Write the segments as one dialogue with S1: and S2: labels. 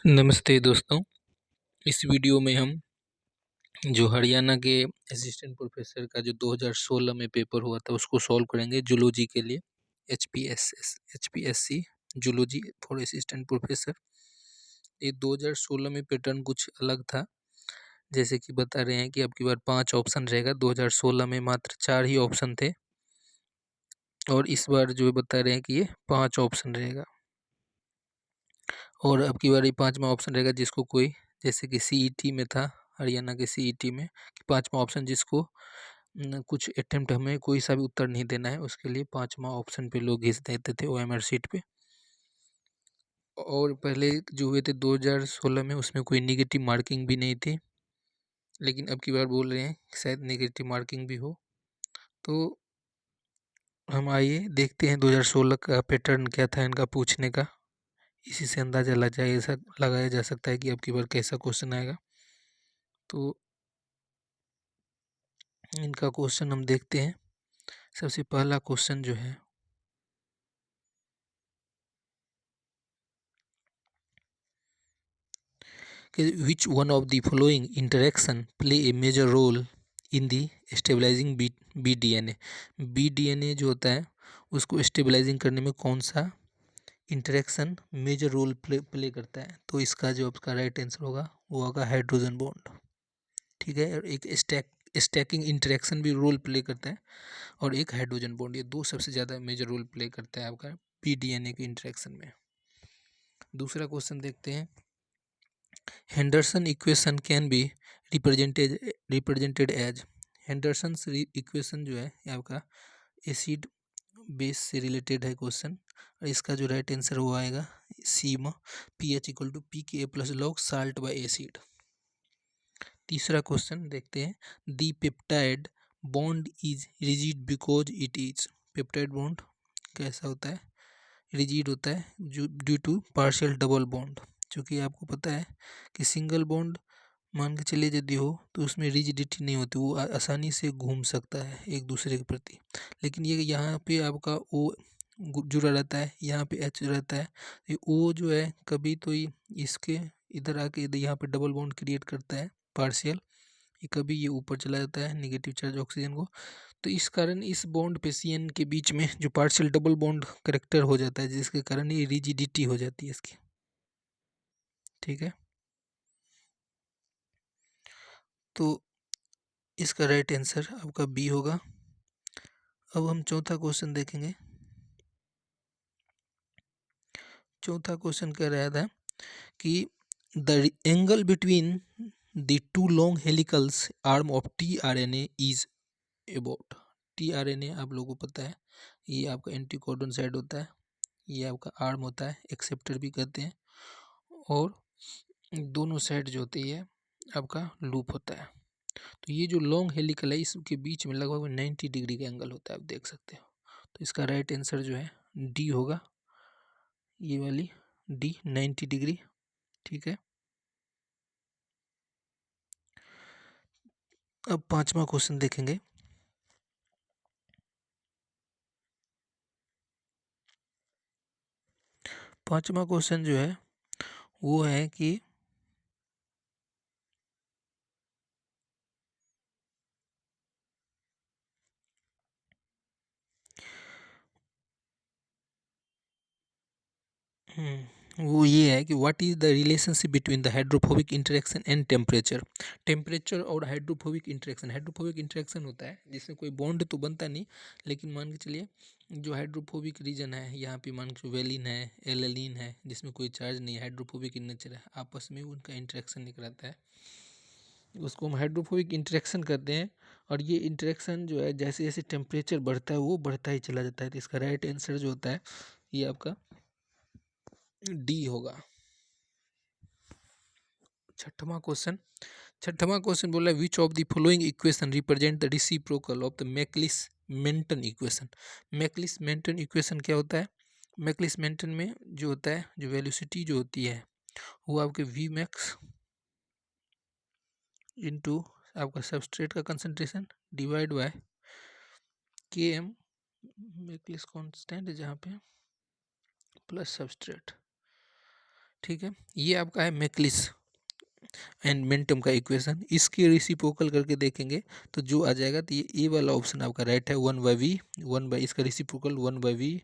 S1: नमस्ते दोस्तों। इस वीडियो में हम जो हरियाणा के असिस्टेंट प्रोफेसर का जो 2016 में पेपर हुआ था उसको सॉल्व करेंगे जूलॉजी के लिए। HPSC zoology for assistant professor. ये 2016 में पैटर्न कुछ अलग था। जैसे कि बता रहे हैं कि अब की बार 5 ऑप्शन रहेगा। 2016 में मात्र 4 ही ऑप्शन थे और इस बार जो बता रहे हैं कि ये 5 ऑप्शन रहेगा। और अब की बार ये 5वां ऑप्शन रहेगा जिसको कोई, जैसे कि सीईटी में था, हरियाणा के सीईटी में कि 5वां ऑप्शन जिसको कुछ अटेम्प्ट हमें कोई सा भी उत्तर नहीं देना है उसके लिए 5वां ऑप्शन पे लोग घिस देते थे ओएमआर सीट पे। और पहले जो हुए थे 2016 में उसमें कोई निगेटिव मार्किंग भी नहीं थी, लेकिन अब की बार बोल रहे हैं शायद निगेटिव मार्किंग भी हो। तो हम आइए देखते हैं 2016 का पैटर्न क्या था इनका पूछने का। इसी से अंदाज़ा लगाया जा सकता है कि अब की बार कैसा क्वेश्चन आएगा। तो इनका क्वेश्चन हम देखते हैं। सबसे पहला क्वेश्चन जो है कि which one of the following interaction play a major role in the stabilising B D N A जो होता है उसको स्टेबलाइजिंग करने में कौन सा इंटरेक्शन मेजर रोल प्ले करता है। तो इसका जो आपका राइट आंसर होगा वो होगा हाइड्रोजन बॉन्ड। ठीक है, और एक स्टैकिंग इंटरेक्शन भी रोल प्ले करता है और एक हाइड्रोजन बॉन्ड, ये दो सबसे ज़्यादा मेजर रोल प्ले करता है आपका पीडीएनए के इंटरेक्शन में। दूसरा क्वेश्चन देखते हैं। Henderson equation can be represented as. Henderson equation जो है ये आपका एसिड बेस से रिलेटेड है क्वेश्चन, और इसका जो राइट आंसर वो आएगा सी में pH equal to P K A plus log salt by acid. तीसरा क्वेश्चन देखते हैं। The peptide bond is rigid because it is. Peptide bond कैसा होता है? रिजिड होता है जो due to partial double bond. क्योंकि आपको पता है कि सिंगल बॉन्ड मान के चलिए यदि हो तो उसमें रिजिडिटी नहीं होती, वो आसानी से घूम सकता है एक दूसरे के प्रति। लेकिन ये यहाँ पे आपका ओ जुड़ा रहता है, यहाँ पे एच रहता है। ये ओ जो है कभी तो इसके इधर आके यहाँ पे डबल बॉन्ड क्रिएट करता है पार्शियल, ये कभी ये ऊपर चला जाता है नेगेटिव चार्ज ऑक्सीजन को। तो इस कारण इस बॉन्ड पे सी एन के बीच में जो पार्शियल डबल बॉन्ड करेक्टर हो जाता है, जिसके कारण ये रिजिडिटी हो जाती है इसकी। ठीक है, तो इसका राइट आंसर आपका बी होगा। अब हम चौथा क्वेश्चन देखेंगे। चौथा क्वेश्चन कह रहा था कि the angle between the two long helicals arm of T R N A is about. T R N A आप लोगों को पता है ये आपका एंटीकोडन साइड होता है, ये आपका आर्म होता है, एक्सेप्टर भी कहते हैं, और दोनों साइड जो होती है आपका लूप होता है। तो ये जो लॉन्ग हेलिकल है इसके बीच में लगभग 90 डिग्री का एंगल होता है, आप देख सकते हो। तो इसका राइट आंसर जो है डी होगा, ये वाली डी 90 डिग्री। ठीक है, अब पांचवा क्वेश्चन देखेंगे। पांचवा क्वेश्चन जो है वो है कि वो ये है कि what is the relationship between the hydrophobic interaction and temperature. Temperature और हाइड्रोफोबिक इंटरेक्शन, हाइड्रोफोबिक इंटरेक्शन होता है जिसमें कोई बॉन्ड तो बनता नहीं, लेकिन मान के चलिए जो हाइड्रोफोबिक रीजन है यहाँ पे मान के वेलिन है, एलेलिन है, जिसमें कोई चार्ज नहीं है, हाइड्रोफोबिक इन नेचर है, आपस में उनका इंटरेक्शन निकल आता है, उसको हम हाइड्रोफोबिक इंटरेक्शन कहते हैं। और ये इंटरेक्शन जो है जैसे जैसे टेम्परेचर बढ़ता है वो बढ़ता ही चला जाता है। तो इसका राइट आंसर जो होता है ये आपका डी होगा। छठवां क्वेश्चन बोला है which of the following equation represent the reciprocal of the Michaelis Menten equation. Michaelis Menten equation क्या होता है? मैक्लिस मेंटन में जो होता है, जो वेलोसिटी जो होती है वो आपके वी मैक्स इंटू आपका सबस्ट्रेट का कंसंट्रेशन डिवाइड बाय के एम, मैक्लिस कांस्टेंट है जहाँ पे, प्लस सबस्ट्रेट। ठीक है, ये आपका है मैक्लिस एंड मेंटम का इक्वेशन। इसके रेसिप्रोकल करके देखेंगे तो जो आ जाएगा, तो ये ए वाला ऑप्शन आपका राइट है, 1/v, 1/, इसका रेसिप्रोकल 1/v,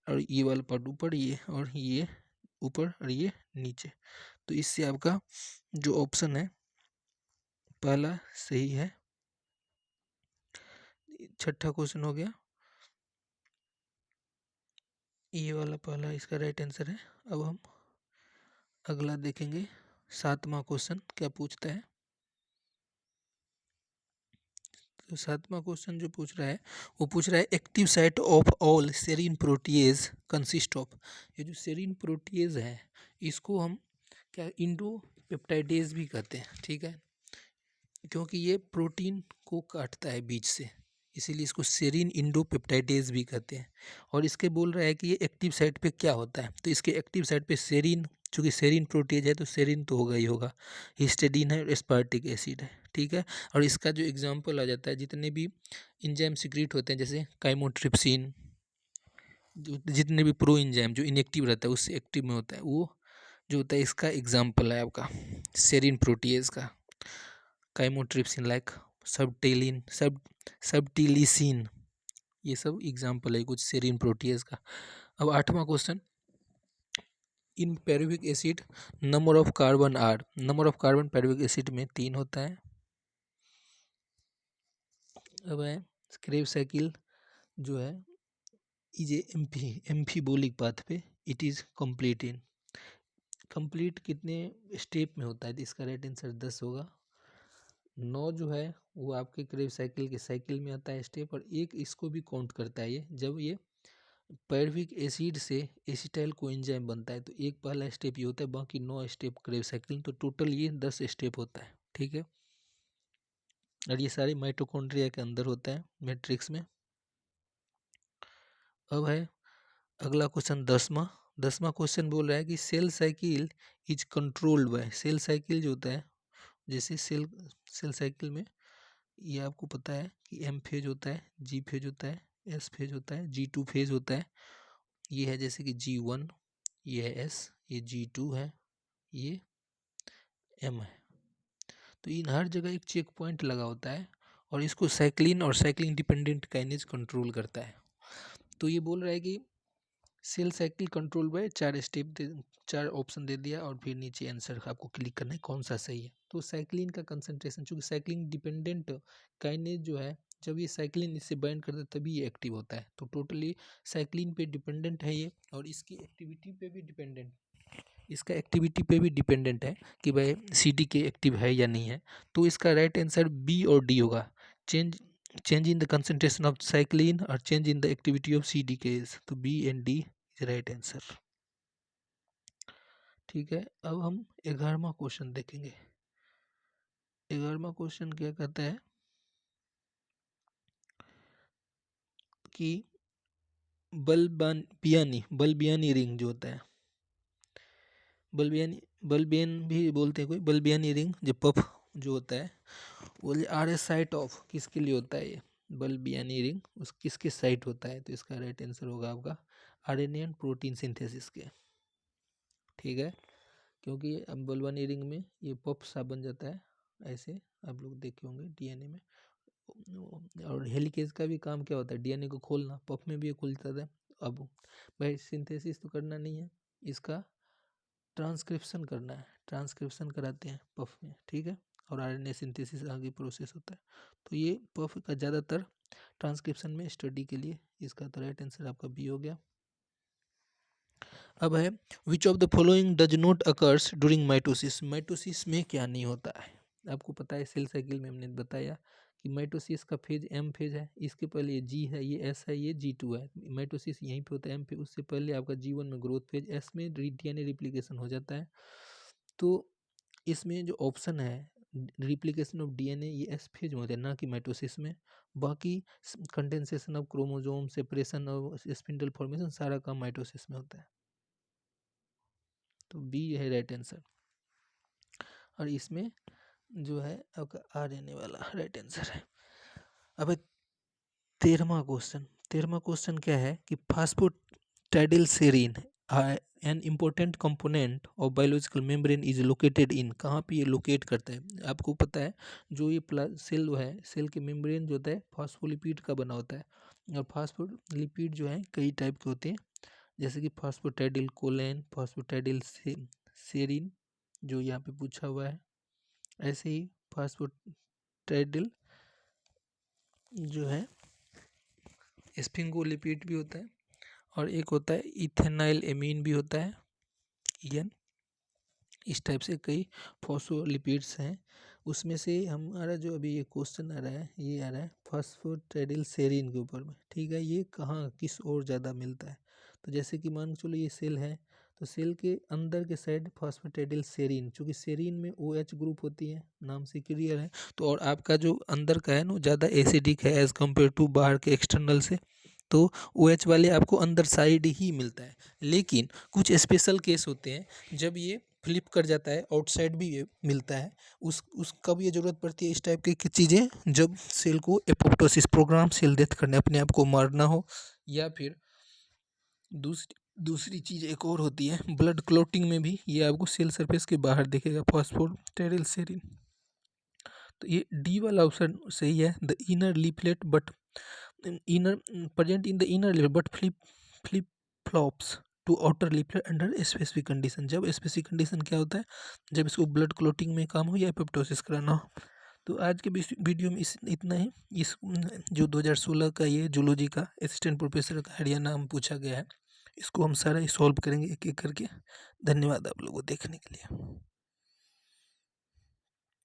S1: और ये वाला पार्ट ऊपर, ये और ये ऊपर और ये नीचे। तो इससे आपका जो ऑप्शन है पहला सही है। छठा क्वेश्चन हो गया, ये वाला पहला इसका राइट आंसर है। अब हम अगला देखेंगे, सातवां क्वेश्चन क्या पूछता है। तो सातवां क्वेश्चन जो पूछ रहा है वो पूछ रहा है active site of all serine protease consist of. ये जो सेरीन प्रोटीएज है इसको हम क्या इंडो पेप्टाइडेज भी कहते हैं, ठीक है, क्योंकि ये प्रोटीन को काटता है बीच से, इसीलिए इसको सेरीन इंडोपेप्टाइडेज भी कहते हैं। और इसके बोल रहा है कि ये एक्टिव साइट पे क्या होता है, तो इसके एक्टिव साइट पे सेरीन, चूँकि सेरीन प्रोटीज है तो सेरीन तो होगा ही होगा, हिस्टिडीन है और एस्पार्टिक एसिड है, ठीक है। और इसका जो एग्जाम्पल आ जाता है, जितने भी इंजाइम सिक्रीट होते हैं जैसे काइमोट्रिप्सिन, जो जितने भी प्रो इंजाइम जो इनएक्टिव रहता है उससे एक्टिव में होता है, वो जो होता है इसका एग्जाम्पल है आपका सेरीन प्रोटीएज का। काइमोट्रिप्सिन लाइक सबटेलिन, सबटिलिसिन, ये सब एग्जाम्पल है कुछ सेरीन प्रोटीएज का। अब आठवां question, in pyruvic acid number of carbon are, number of carbon pyruvic acid में 3 होता है। अब है क्रेब साइकिल जो है इज एम्फीबोलिक पाथ पे, it is complete in, complete कितने स्टेप में होता है, तो इसका राइट आंसर 10 होगा। 9 जो है वो आपके क्रेब साइकिल के साइकिल में आता है स्टेप, और एक इसको भी काउंट करता है ये, जब ये पैरविक एसिड से एसिटाइल कोएंजाइम बनता है, तो एक पहला स्टेप ये होता है, बाकी 9 स्टेप क्रेब साइकिल, तो टोटल ये 10 स्टेप होता है, ठीक है। और ये सारे माइटोकॉन्ड्रिया के अंदर होता है मैट्रिक्स में। अब है अगला क्वेश्चन 10वां। 10वां क्वेश्चन बोल रहा है कि cell cycle is controlled by, cell cycle जो होता है, जैसे सेल सेल साइकिल में ये आपको पता है कि एम फेज होता है, जी फेज होता है, एस फेज होता है, G2 फेज होता है। ये है जैसे कि G1, ये है एस, ये G2 है, ये एम है। तो इन हर जगह एक चेक पॉइंट लगा होता है, और इसको साइक्लिन और साइक्लिन डिपेंडेंट काइनेज कंट्रोल करता है। तो ये बोल रहा है कि cell cycle control by 4 step दे, 4 ऑप्शन दे दिया, और फिर नीचे आंसर आपको क्लिक करना है कौन सा सही है। तो साइक्लिन का कंसंट्रेशन, चूँकि साइक्लिन डिपेंडेंट काइनेज जो है, जब ये साइक्लिन इससे बाइंड करता है तभी ये एक्टिव होता है, तो टोटली साइक्लिन पे डिपेंडेंट है ये, और इसकी एक्टिविटी पे भी डिपेंडेंट, इसका एक्टिविटी पे भी डिपेंडेंट है कि भाई CD के एक्टिव है या नहीं है। तो इसका राइट आंसर बी और डी होगा, change change in the concentration of cyclin और change in the activity of CD के, तो B and D is right answer, ठीक है। अब हम 11वां क्वेश्चन देखेंगे। 11वां क्वेश्चन क्या कहता है कि बल्बियानी रिंग जो होता है, बल्बियानी, बल्बियन भी बोलते हैं कोई, बल्बियानी रिंग जो पफ जो होता है, बोले RS साइट ऑफ किसके लिए होता है, ये बल्बियानी रिंग उस किसके साइट होता है, तो इसका राइट आंसर होगा आपका RNA एंड प्रोटीन सिंथेसिस के, ठीक है। क्योंकि अब बल्बियानी रिंग में ये पफ सा बन जाता है, ऐसे आप लोग देखे होंगे DNA में। और हेलिकेज का भी काम क्या होता है, DNA को खोलना, पफ में भी ये खुल जाता है। अब भाई सिंथेसिस तो करना नहीं है, इसका ट्रांसक्रिप्शन करना है, ट्रांसक्रिप्शन कराते हैं पफ में, ठीक है। और RNA सिंथेसिस आगे प्रोसेस होता है, तो ये पफ का ज़्यादातर ट्रांसक्रिप्शन में स्टडी के लिए, इसका तो राइट आंसर आपका बी हो गया। अब है which of the following does not occurs during mitosis, mitosis में क्या नहीं होता है। आपको पता है सेल साइकिल में हमने बताया कि माइटोसिस का फेज M फेज है, इसके पहले ये G है, ये S है, ये G2 है, माइटोसिस यहीं पे होता है M पे, उससे पहले आपका G1 में ग्रोथ फेज, S में DNA रिप्लिकेशन हो जाता है। तो इसमें जो ऑप्शन है रिप्लिकेशन ऑफ DNA, ये एस फेज में होता है, ना कि माइटोसिस में। बाकी condensation of chromosome, separation of spindle formation, सारा काम माइटोसिस में होता है, तो बी है राइट आंसर। और इसमें जो है आपका RNA वाला राइट आंसर है। अब 13वां क्वेश्चन, 13वां क्वेश्चन क्या है कि phosphatidyl serine an important component of biological membrane is located in, कहाँ पे ये लोकेट करता है? आपको पता है जो ये सेल जो है, सेल के मेम्ब्रेन जो होता है फॉस्फोलिपिड का बना होता है, और फॉस्फोलिपिड जो है कई टाइप के होते हैं, जैसे कि फॉस्फोटाइडिल कोलेन, फॉस्फोटाइडिल सेरीन जो यहाँ पे पूछा हुआ है, ऐसे ही फॉस्फोटाइडिल जो है स्फिंगोलिपिड भी होता है, और एक होता है इथेनाइल एमीन भी होता है, ईएन। इस टाइप से कई फॉस्फोलिपिड्स हैं। उसमें से हमारा जो अभी ये क्वेश्चन आ रहा है, ये आ रहा है फॉस्फोटाइडिल सेरीन के ऊपर में, ठीक है। ये कहाँ किस और ज़्यादा मिलता है? तो जैसे कि मान के चलो ये सेल है, तो सेल के अंदर के साइड फॉस्फोटाइडिल सेरीन, चूँकि सेरीन में OH ग्रुप होती है, नाम से क्लियर है। तो और आपका जो अंदर का है ना ज़्यादा एसिडिक है एज़ कम्पेयर टू बाहर के एक्सटर्नल से, तो OH वाले आपको अंदर साइड ही मिलता है। लेकिन कुछ स्पेशल केस होते हैं जब ये फ्लिप कर जाता है, आउटसाइड भी ये मिलता है, उस कब ये ज़रूरत पड़ती है इस टाइप की चीज़ें? जब सेल को एपोप्टोसिस प्रोग्राम, सेल डेथ करने, अपने आप को मारना हो, या फिर दूसरी चीज़ एक और होती है ब्लड क्लॉटिंग में भी ये आपको सेल सरफेस के बाहर दिखेगा फॉस्फोटाइडिल सेरीन। तो ये डी वाला ऑप्शन सही है, the inner leaflet but inner present in the inner leaflet but flip flops to outer leaflet under specific condition. जब स्पेसिफिक कंडीशन क्या होता है? जब इसको ब्लड क्लॉटिंग में काम हो या एपोप्टोसिस कराना हो। तो आज के वीडियो में इतना ही। इस जो 2016 का ये जूलॉजी का असिस्टेंट प्रोफेसर का हरियाणा नाम पूछा गया है, इसको हम सारा ही सॉल्व करेंगे एक एक करके। धन्यवाद आप लोगों को देखने के लिए।